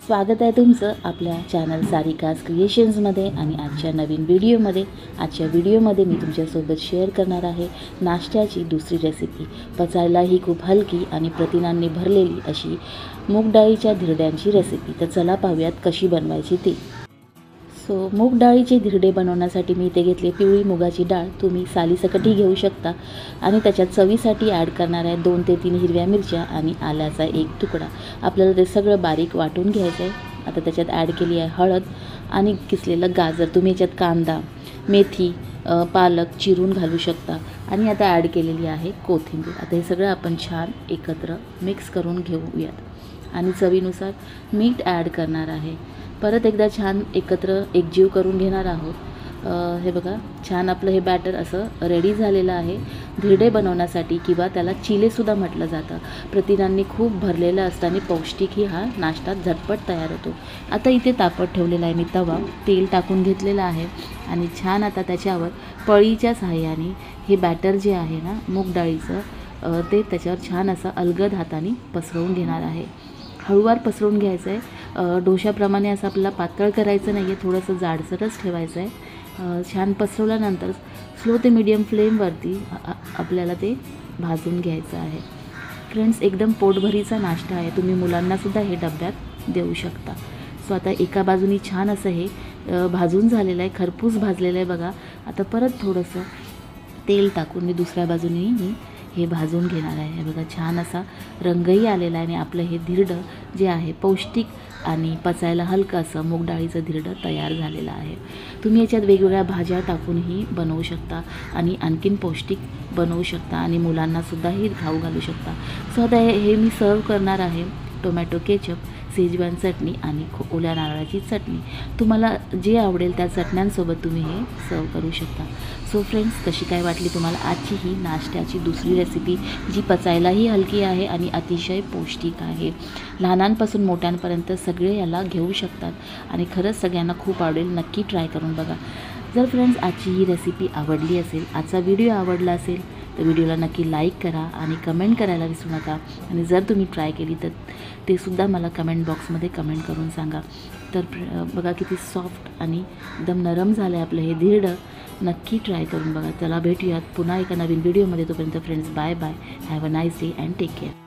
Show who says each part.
Speaker 1: स्वागत आहे तुमचं आपल्या चॅनल सारिकाज क्रिएशन्समध्ये आणि आजच्या नवीन व्हिडिओमध्ये। आजच्या व्हिडिओमध्ये मी तुमच्यासोबत शेअर करणार आहे नाश्त्याची दुसरी रेसिपी। पचायलाही खूप हलकी आणि प्रथिनांनी भरलेली अशी मूग डाळीच्या धिरड्यांची रेसिपी। तर चला पाहूयात कशी बनवायची ती। मूग डाळीचे धिरडे बनवण्यासाठी मी इथे घेतले पिवळी मुगाची डाळ। तुम्ही सालीसकटही घेऊ शकता आणि त्याच्यात चवीसाठी ॲड करणार आहे 2 ते 3 हिरव्या मिरच्या आणि आल्याचा एक तुकडा। आपल्याला ते सगळं बारीक वाटून घ्यायचं आहे। आता त्याच्यात ॲड केली आहे हळद आणि किसलेलं गाजर। तुम्ही याच्यात कांदा, मेथी, पालक चिरून घालू शकता आणि आता ॲड केलेली आहे कोथिंबीर। आता हे सगळं आपण छान एकत्र मिक्स करून घेऊयात आणि चवीनुसार मीठ ॲड करणार आहे। परत एकदा छान एकत्र एकजीव करून घेणार आहोत। हे बघा छान आपलं हे बॅटर असं रेडी झालेलं आहे धिरडे बनवण्यासाठी, किंवा त्याला चिलेसुद्धा म्हटलं जातं। प्रथिनांनी खूप भरलेलं असतं आणि पौष्टिकही हा नाश्ता झटपट तयार होतो। आता इथे तापत ठेवलेला आहे मी तवा, तेल टाकून घेतलेलं आहे आणि छान आता त्याच्यावर पळीच्या सहाय्याने हे बॅटर जे आहे ना मूग डाळीचं ते त्याच्यावर छान असं अलगद हाताने पसरवून घेणार आहे। हळूवार पसरवून घ्यायचं आहे। डोशाप्रमाणे असं आपल्याला पातळ करायचं नाही आहे, थोडंसं जाडसरच ठेवायचं आहे। छान पसरवल्यानंतर स्लो ते मीडियम फ्लेमवरती आपल्याला ते भाजून घ्यायचं आहे। फ्रेंड्स, एकदम पोटभरीचा नाश्ता आहे। तुम्ही मुलांनासुद्धा हे डब्यात देऊ शकता। आता एका बाजूनी छान असं हे भाजून झालेलं आहे, खरपूस भाजलेलं आहे बघा। आता परत थोडंसं तेल टाकून मी दुसऱ्या बाजूनी हे भाजून घेणार आहे। हे बघा छान असा रंगही आलेला आहे आणि आपलं हे धिरडं जे आहे पौष्टिक आणि पचायला हलकं असं मूग डाळीचं धिरडं तयार झालेलं आहे। तुम्ही याच्यात वेगवेगळ्या भाज्या टाकूनही बनवू शकता आणि आणखीन पौष्टिक बनवू शकता आणि मुलांनासुद्धाही खाऊ घालू शकता। आता हे मी सर्व करणार आहे टोमॅटो केचप, शेजवान चटणी आणि ओल्या नारळाची चटणी। तुम्हाला जे आवडेल त्या चटण्यांसोबत तुम्ही हे सर्व करू शकता। फ्रेंड्स, कशी काय वाटली तुम्हाला आजची ही नाश्त्याची दुसरी रेसिपी, जी पचायलाही हलकी आहे आणि अतिशय पौष्टिक आहे। लहानांपासून मोठ्यांपर्यंत सगळे याला घेऊ शकतात आणि खरंच सगळ्यांना खूप आवडेल। नक्की ट्राय करून बघा। जर फ्रेंड्स आजची ही रेसिपी आवडली असेल, आजचा व्हिडिओ आवडला असेल तर व्हिडिओला नक्की लाईक करा आणि कमेंट करायला विसरू नका। आणि जर तुम्ही ट्राय केली तर ते सुद्धा मला कमेंट बॉक्समध्ये कमेंट करून सांगा। तर बघा किती सॉफ्ट आणि एकदम नरम झालं आहे आपलं हे धिरडं। नक्की ट्राय करून बघा। चला भेटूयात पुन्हा एका नवीन व्हिडिओमध्ये। तोपर्यंत friends bye bye, have a nice day and take care.